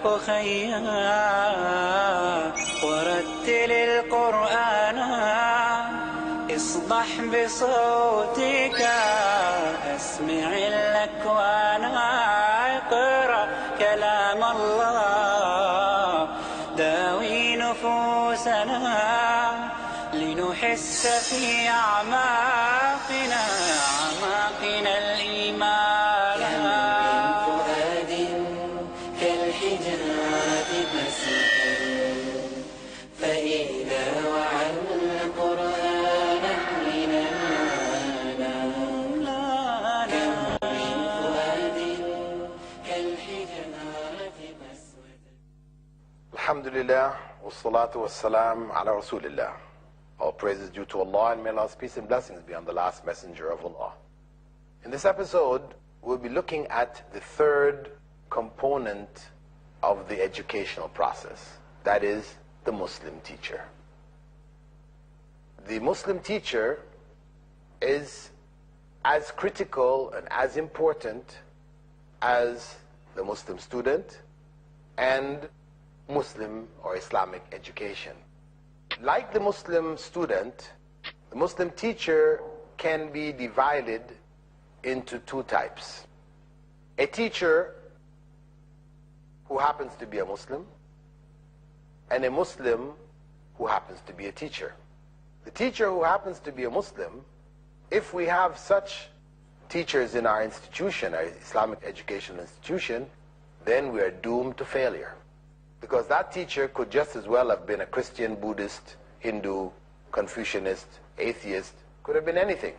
أخيا ورتل القرآن اصدح بصوتك اسمع الأكوان اقرأ كلام الله داوي نفوسنا لنحس في أعماقنا الإيمان من فؤاد كالحجارة مسيحا فإذا وعى القرآن من الآن كم من فؤاد كالحجارة مسودا. Alhamdulillah, wassalatu wassalam ala rasulillah. All praise is due to Allah, and may Allah's peace and blessings be on the last messenger of Allah. In this episode, we'll be looking at the third component of the educational process. That is the Muslim teacher. The Muslim teacher is as critical and as important as the Muslim student and Muslim or Islamic education. Like the Muslim student, the Muslim teacher can be divided into two types. A teacher who happens to be a Muslim, and a Muslim who happens to be a teacher. The teacher who happens to be a Muslim, if we have such teachers in our institution, our Islamic educational institution, then we are doomed to failure. Because that teacher could just as well have been a Christian, Buddhist, Hindu, Confucianist, atheist, could have been anything.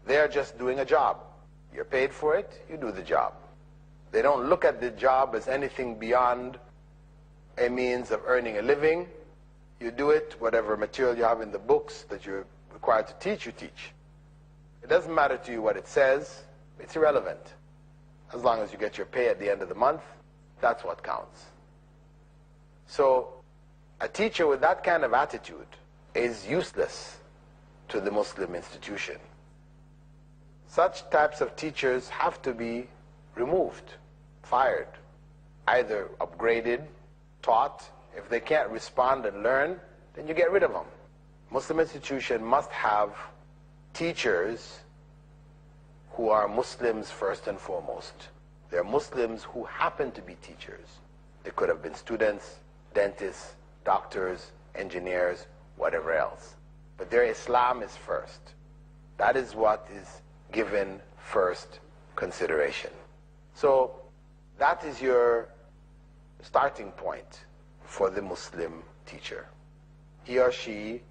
They are just doing a job. You're paid for it, you do the job. They don't look at the job as anything beyond a means of earning a living. You do it, whatever material you have in the books that you're required to teach, you teach. It doesn't matter to you what it says, it's irrelevant. As long as you get your pay at the end of the month, that's what counts. So, a teacher with that kind of attitude is useless to the Muslim institution. Such types of teachers have to be removed, fired, either upgraded, taught. If they can't respond and learn, then you get rid of them. Muslim institution must have teachers who are Muslims first and foremost. They're Muslims who happen to be teachers. They could have been students, dentists, doctors, engineers, whatever else. But their Islam is first. That is what is given first consideration. So that is your starting point for the Muslim teacher. He or she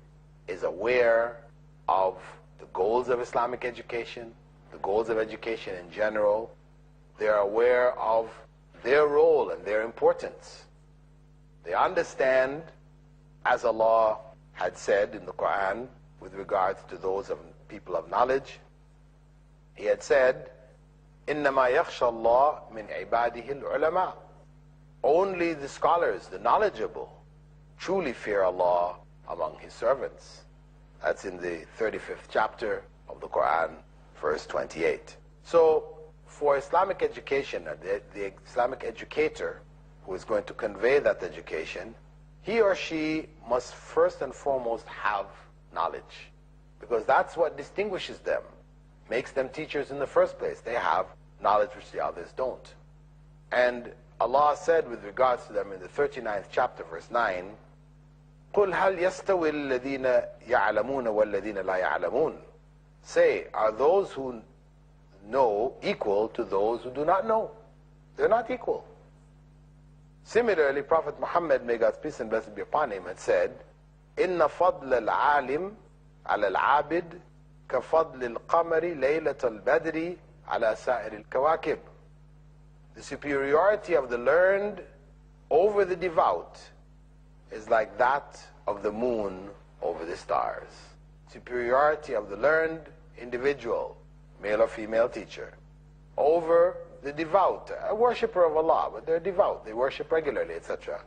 is aware of the goals of Islamic education, the goals of education in general. They are aware of their role and their importance. They understand, as Allah had said in the Quran with regards to those of people of knowledge, He had said, إِنَّمَا يَخْشَى اللَّهَ مِنْ عِبَادِهِ الْعُلَمَاءِ. Only the scholars, the knowledgeable, truly fear Allah among His servants. That's in the 35th chapter of the Quran, verse 28. So, for Islamic education, the Islamic educator who is going to convey that education, he or she must first and foremost have knowledge. Because that's what distinguishes them, makes them teachers in the first place. They have knowledge which the others don't. And Allah said with regards to them in the 39th chapter, verse 9, قُلْ هَلْ يَسْتَوِي الَّذِينَ يَعْلَمُونَ وَالَّذِينَ لَا يَعْلَمُونَ. Say, are those who know equal to those who do not know? They're not equal. Similarly, Prophet Muhammad, may God's peace and blessing be upon him, had said, إِنَّ فَضْلَ الْعَالِمِ عَلَى الْعَابِدِ كَفَضْلِ الْقَمَرِ لَيْلَةَ الْبَدْرِ عَلَى سَائِرِ الْكَوَاكِبِ. The superiority of the learned over the devout is like that of the moon over the stars. Superiority of the learned individual, male or female teacher, over the devout, a worshipper of Allah, but they're devout, they worship regularly, etc.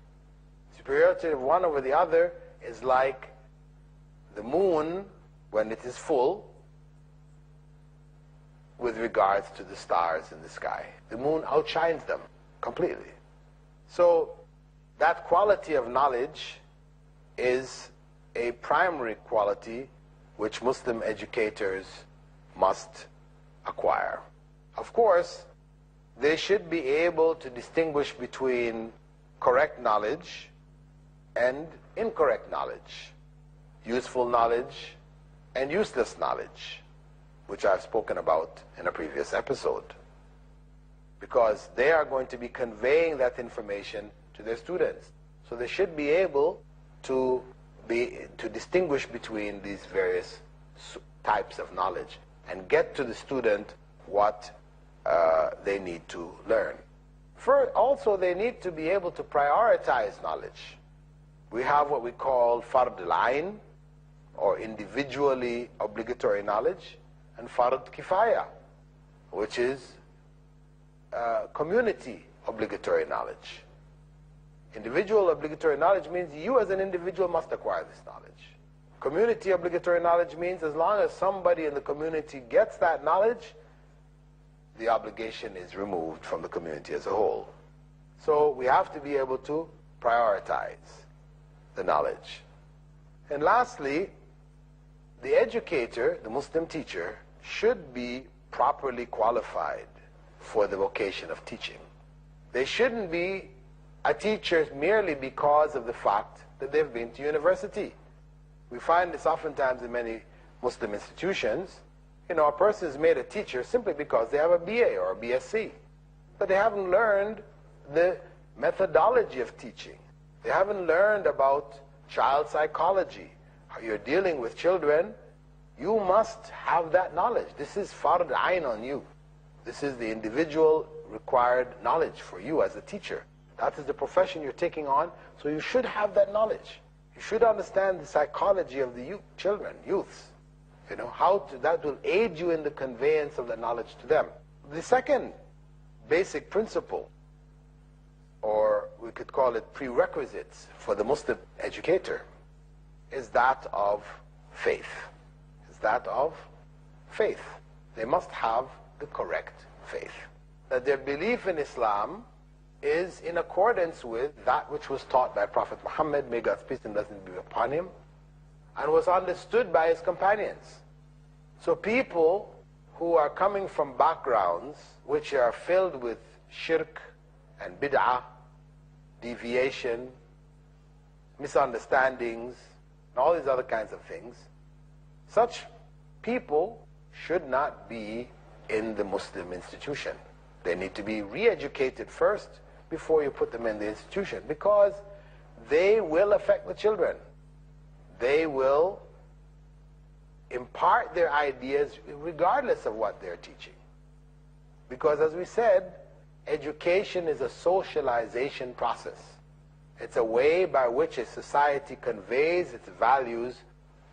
Superiority of one over the other is like the moon when it is full with regards to the stars in the sky. The moon outshines them completely. So that quality of knowledge is a primary quality which Muslim educators must acquire. Of course, they should be able to distinguish between correct knowledge and incorrect knowledge, useful knowledge and useless knowledge, which I've spoken about in a previous episode, because they are going to be conveying that information to their students. So they should be able to distinguish between these various types of knowledge and get to the student what they need to learn. Also, they need to be able to prioritize knowledge. We have what we call fard al-ain, or individually obligatory knowledge, and fard kifaya, which is community obligatory knowledge. Individual obligatory knowledge means you as an individual must acquire this knowledge. Community obligatory knowledge means as long as somebody in the community gets that knowledge, the obligation is removed from the community as a whole. So we have to be able to prioritize the knowledge. And lastly, the educator, the Muslim teacher, should be properly qualified for the vocation of teaching. They shouldn't be a teacher merely because of the fact that they've been to university. We find this oftentimes in many Muslim institutions. You know, a person is made a teacher simply because they have a BA or a BSc. But they haven't learned the methodology of teaching. They haven't learned about child psychology. How you're dealing with children, you must have that knowledge. This is fard ayn on you. This is the individual required knowledge for you as a teacher. That is the profession you're taking on, so you should have that knowledge. You should understand the psychology of the youths. You know, that will aid you in the conveyance of the knowledge to them. The second basic principle, or we could call it prerequisites for the Muslim educator, is that of faith. They must have the correct faith. That their belief in Islam is in accordance with that which was taught by Prophet Muhammad, may God's peace and blessings be upon him, and was understood by his companions. So people who are coming from backgrounds which are filled with shirk and bid'ah, deviation, misunderstandings, and all these other kinds of things, such people should not be in the Muslim institution. They need to be re-educated first before you put them in the institution, because they will affect the children. They will impart their ideas regardless of what they're teaching. Because as we said, education is a socialization process. It's a way by which a society conveys its values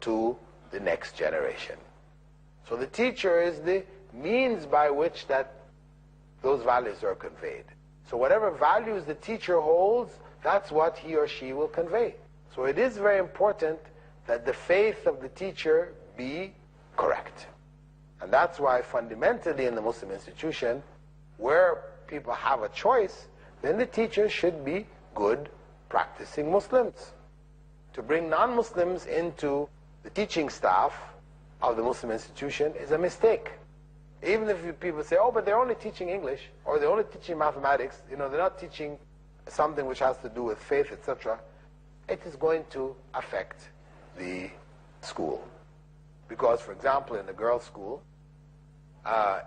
to the next generation. So the teacher is the means by which those values are conveyed. So whatever values the teacher holds, that's what he or she will convey. So it is very important that the faith of the teacher be correct. And that's why fundamentally in the Muslim institution, where people have a choice, then the teacher should be good practicing Muslims. To bring non-Muslims into the teaching staff of the Muslim institution is a mistake. Even if people say, oh, but they're only teaching English, or they're only teaching mathematics, you know, they're not teaching something which has to do with faith, etc., it is going to affect the school. Because, for example, in the girls' school,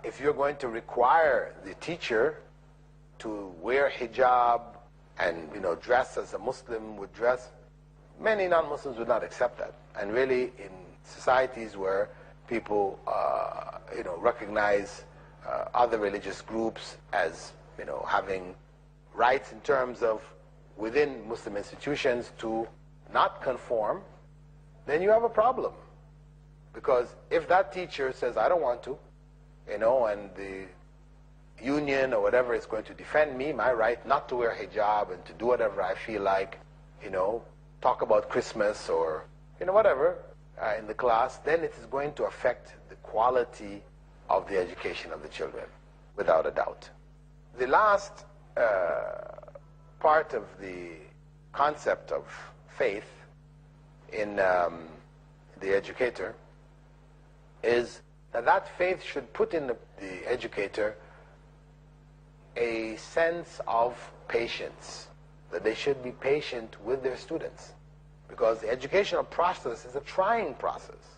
if you're going to require the teacher to wear hijab and, you know, dress as a Muslim would dress, many non-Muslims would not accept that. And really, in societies where people, you know, recognize other religious groups as, you know, having rights in terms of within Muslim institutions to not conform, then you have a problem. Because if that teacher says, I don't want to, you know, and the union or whatever is going to defend me, my right not to wear hijab and to do whatever I feel like, you know, talk about Christmas or, you know, whatever, in the class, then it is going to affect the quality of the education of the children, without a doubt. The last part of the concept of faith in the educator is that faith should put in the educator a sense of patience, that they should be patient with their students, because the educational process is a trying process.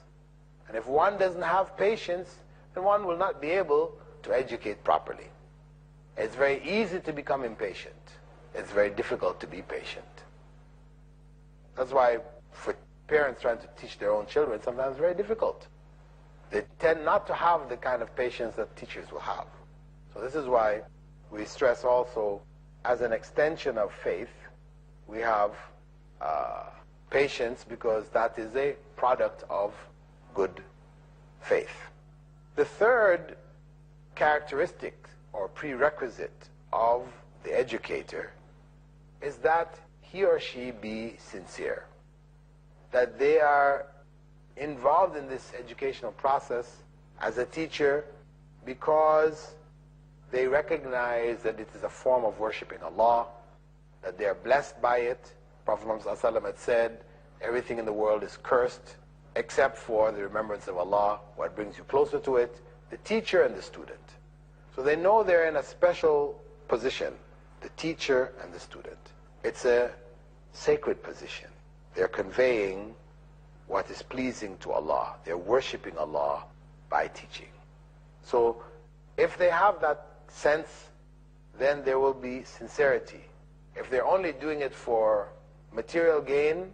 And if one doesn't have patience, then one will not be able to educate properly. It's very easy to become impatient. It's very difficult to be patient. That's why for parents trying to teach their own children, sometimes it's very difficult. They tend not to have the kind of patience that teachers will have. So this is why we stress also, as an extension of faith, we have patience, because that is a product of good faith. The third characteristic or prerequisite of the educator is that he or she be sincere, that they are involved in this educational process as a teacher because they recognize that it is a form of worshiping Allah, that they are blessed by it. Prophet Muhammad ﷺ had said, everything in the world is cursed except for the remembrance of Allah, what brings you closer to it, the teacher and the student. So they know they're in a special position, the teacher and the student. It's a sacred position. They're conveying what is pleasing to Allah. They're worshiping Allah by teaching. So if they have that sense, then there will be sincerity. If they're only doing it for material gain,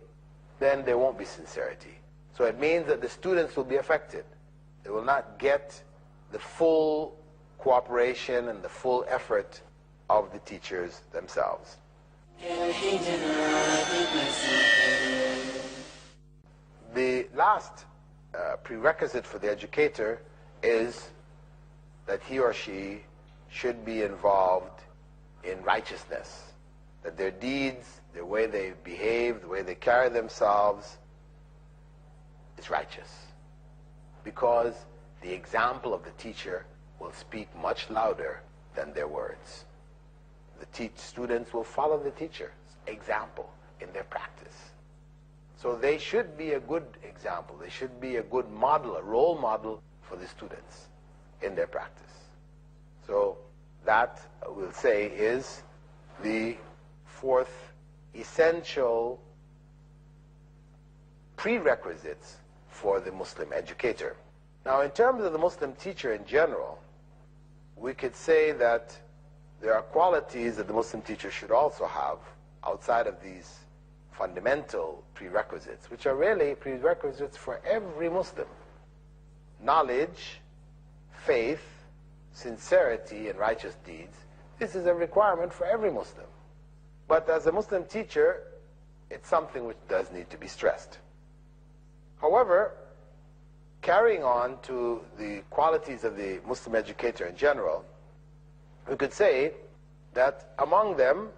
then there won't be sincerity. So it means that the students will be affected. They will not get the full cooperation and the full effort of the teachers themselves. The last prerequisite for the educator is that he or she should be involved in righteousness, that their deeds, the way they behave, the way they carry themselves is righteous, because the example of the teacher will speak much louder than their words. The students will follow the teacher's example in their practice. So they should be a good example. They should be a good model, a role model for the students in their practice. So that, we'll say, is the fourth essential prerequisites for the Muslim educator. Now, in terms of the Muslim teacher in general, we could say that there are qualities that the Muslim teacher should also have outside of these fundamental prerequisites, which are really prerequisites for every Muslim. Knowledge, faith, sincerity, and righteous deeds. This is a requirement for every Muslim. But as a Muslim teacher, it's something which does need to be stressed. However, carrying on to the qualities of the Muslim educator in general, we could say that among them,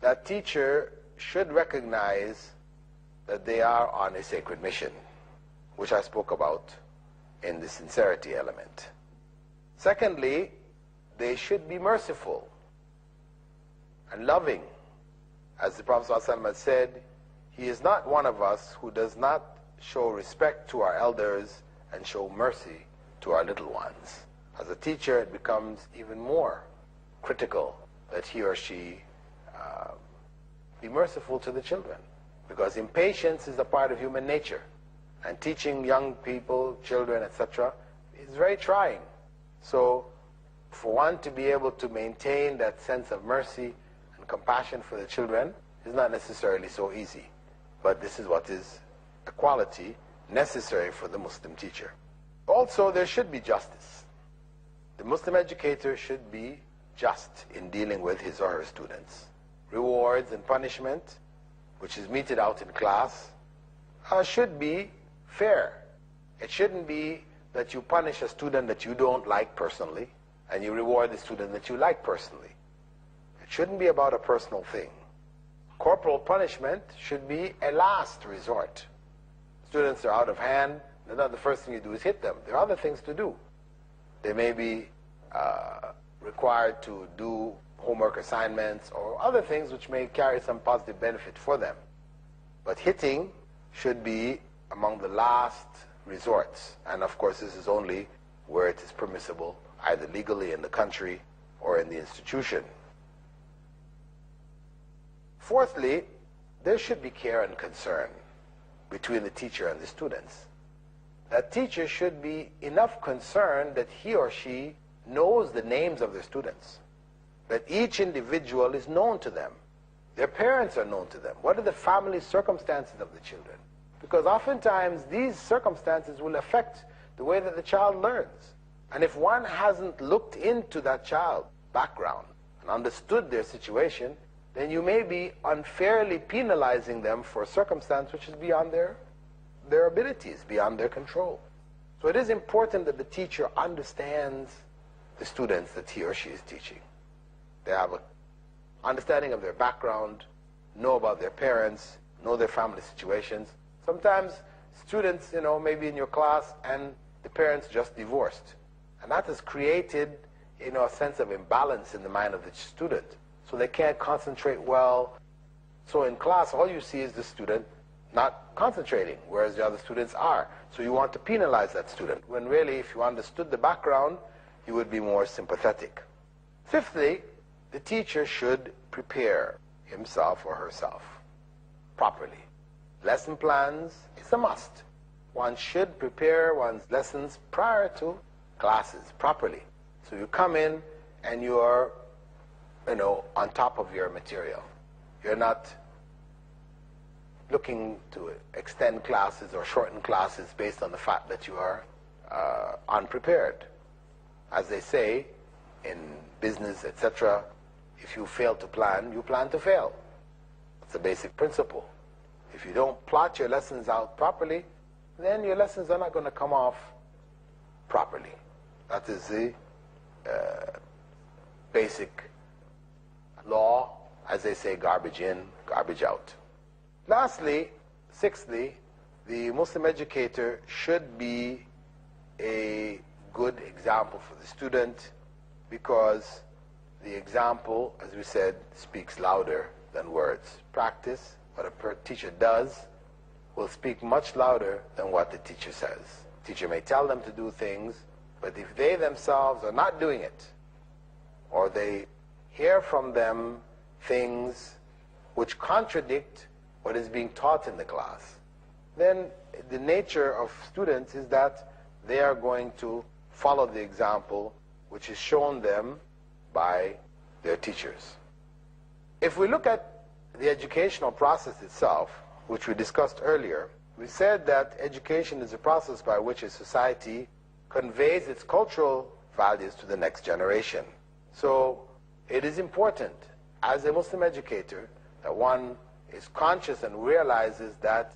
that teacher should recognize that they are on a sacred mission, which I spoke about in the sincerity element. Secondly, they should be merciful and loving. As the Prophet ﷺ had said, he is not one of us who does not show respect to our elders and show mercy to our little ones. As a teacher, it becomes even more critical that he or she be merciful to the children, because impatience is a part of human nature, and teaching young people, children, etc., is very trying. So for one to be able to maintain that sense of mercy and compassion for the children is not necessarily so easy, but this is what is a quality necessary for the Muslim teacher. Also, there should be justice. The Muslim educator should be just in dealing with his or her students. Rewards and punishment, which is meted out in class, should be fair. It shouldn't be that you punish a student that you don't like personally and you reward the student that you like personally. It shouldn't be about a personal thing. Corporal punishment should be a last resort. Students are out of hand, then not the first thing you do is hit them. There are other things to do. They may be required to do homework assignments or other things which may carry some positive benefit for them. But hitting should be among the last resorts. And of course, this is only where it is permissible, either legally in the country or in the institution. Fourthly, there should be care and concern between the teacher and the students. That teacher should be enough concerned that he or she knows the names of their students, that each individual is known to them. Their parents are known to them. What are the family circumstances of the children? Because oftentimes these circumstances will affect the way that the child learns. And if one hasn't looked into that child's background and understood their situation, then you may be unfairly penalizing them for a circumstance which is beyond their abilities, beyond their control. So it is important that the teacher understands the students that he or she is teaching. They have an understanding of their background, know about their parents, know their family situations. Sometimes students, maybe in your class and the parents just divorced. And that has created, a sense of imbalance in the mind of the student. So they can't concentrate well. So in class, all you see is the student not concentrating, whereas the other students are. So you want to penalize that student, when really, if you understood the background, you would be more sympathetic. Fifthly, the teacher should prepare himself or herself properly. Lesson plans is a must. One should prepare one's lessons prior to classes properly. So you come in and you are, on top of your material. You're not looking to extend classes or shorten classes based on the fact that you are unprepared. As they say in business, etc., if you fail to plan, you plan to fail. It's a basic principle. If you don't plot your lessons out properly, then your lessons are not going to come off properly. That is the basic law, as they say, garbage in, garbage out. Lastly, sixthly, the Muslim educator should be a good example for the student, because the example, as we said, speaks louder than words. Practice, what a teacher does, will speak much louder than what the teacher says. The teacher may tell them to do things, but if they themselves are not doing it, or they hear from them things which contradict what is being taught in the class, then the nature of students is that they are going to follow the example which is shown them by their teachers. If we look at the educational process itself, which we discussed earlier, we said that education is a process by which a society conveys its cultural values to the next generation. So it is important, as a Muslim educator, that one is conscious and realizes that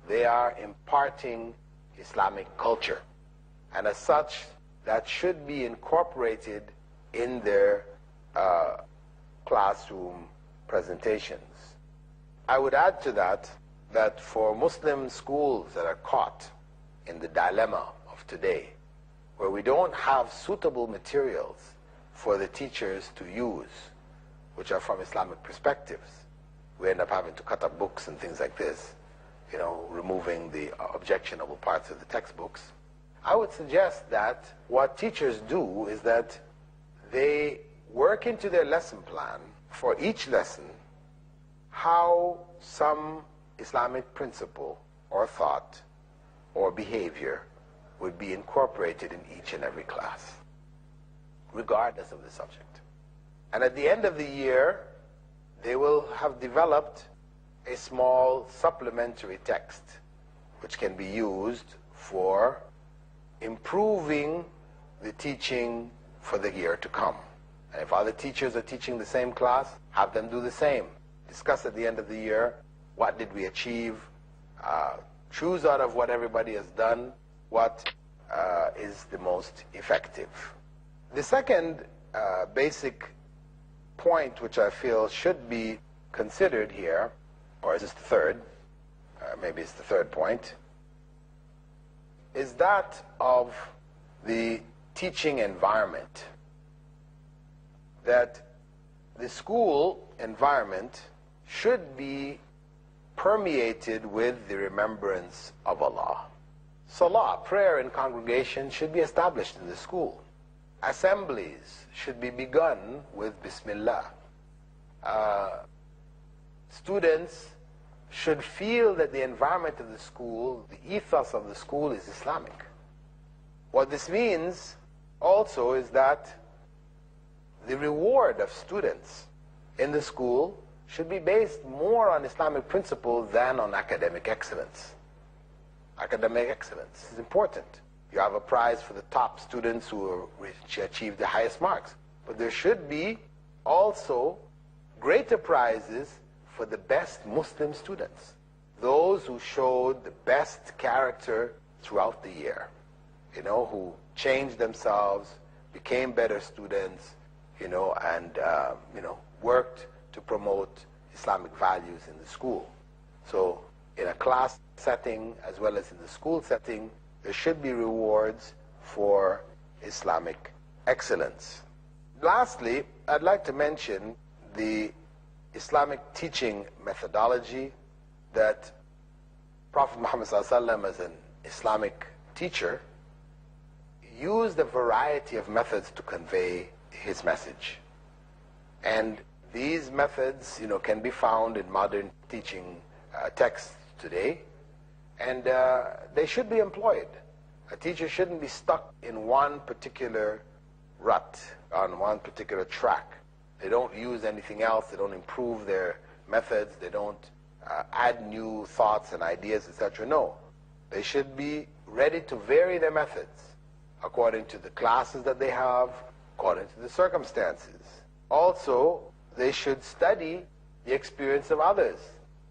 they are imparting Islamic culture. And as such, that should be incorporated in their classroom presentations. I would add to that for Muslim schools that are caught in the dilemma of today, where we don't have suitable materials for the teachers to use, which are from Islamic perspectives, we end up having to cut up books and things like this, removing the objectionable parts of the textbooks. I would suggest that what teachers do is that they work into their lesson plan for each lesson how some Islamic principle or thought or behavior would be incorporated in each and every class, regardless of the subject. And at the end of the year, they will have developed a small supplementary text which can be used for improving the teaching for the year to come. And if other teachers are teaching the same class, have them do the same. Discuss at the end of the year, what did we achieve? Choose out of what everybody has done, what is the most effective. The second basic point which I feel should be considered here, or is this the third? Maybe it's the third point, is that of the teaching environment. That the school environment should be permeated with the remembrance of Allah. Salah, prayer in congregation, should be established in the school. Assemblies should be begun with Bismillah. Students should feel that the environment of the school, the ethos of the school, is Islamic. What this means also is that the reward of students in the school should be based more on Islamic principles than on academic excellence. Academic excellence is important. You have a prize for the top students who achieve the highest marks. But there should be also greater prizes for the best Muslim students, those who showed the best character throughout the year, who changed themselves, became better students, and worked to promote Islamic values in the school. So in a class setting as well as in the school setting, there should be rewards for Islamic excellence. Lastly, I'd like to mention the Islamic teaching methodology that Prophet Muhammad ﷺ, as an Islamic teacher, used a variety of methods to convey his message. And these methods, can be found in modern teaching texts today, and they should be employed. A teacher shouldn't be stuck in one particular rut, on one particular track. They don't use anything else, they don't improve their methods, they don't add new thoughts and ideas, etc. No, they should be ready to vary their methods according to the classes that they have, according to the circumstances. Also, they should study the experience of others,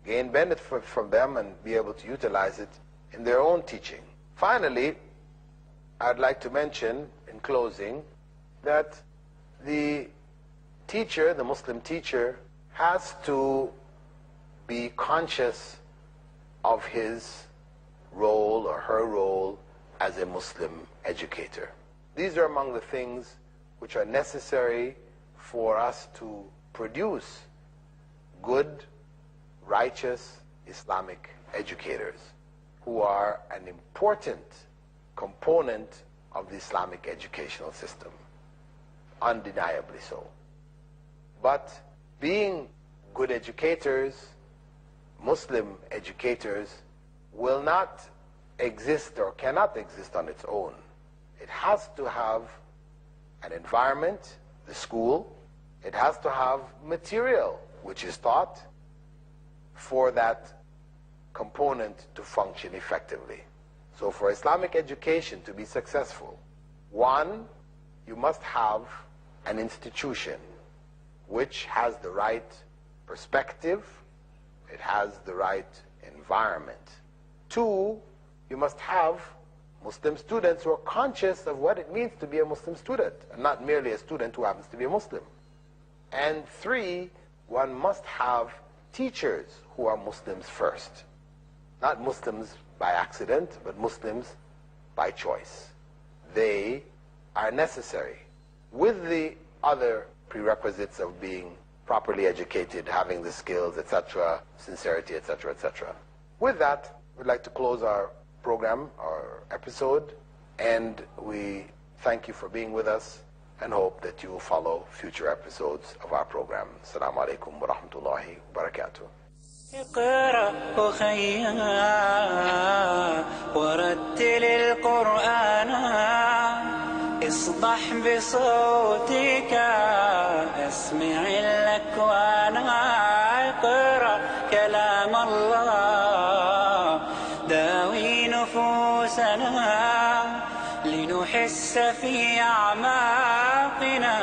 gain benefit from them, and be able to utilize it in their own teaching. Finally, I'd like to mention, in closing, that the teacher, the Muslim teacher, has to be conscious of his role or her role as a Muslim educator. These are among the things which are necessary for us to produce good, righteous Islamic educators who are an important component of the Islamic educational system, undeniably so. But being good educators, Muslim educators, will not exist or cannot exist on its own. It has to have an environment, the school. It has to have material which is taught for that component to function effectively. So for Islamic education to be successful, one, you must have an institution which has the right perspective, it has the right environment. Two, you must have Muslim students who are conscious of what it means to be a Muslim student, and not merely a student who happens to be a Muslim. And three, one must have teachers who are Muslims first. Not Muslims by accident, but Muslims by choice. They are necessary, with the other prerequisites of being properly educated, having the skills, etc., sincerity, etc., etc. With that, we'd like to close our program, our episode, and we thank you for being with us and hope that you will follow future episodes of our program. Assalamu alaikum wa rahmatullahi wa barakatuh. اقرأ أخيا ورتل القرآن اصدح بصوتك اسمع الأكوان اقرأ كلام الله داوي نفوسنا لنحس في أعماقنا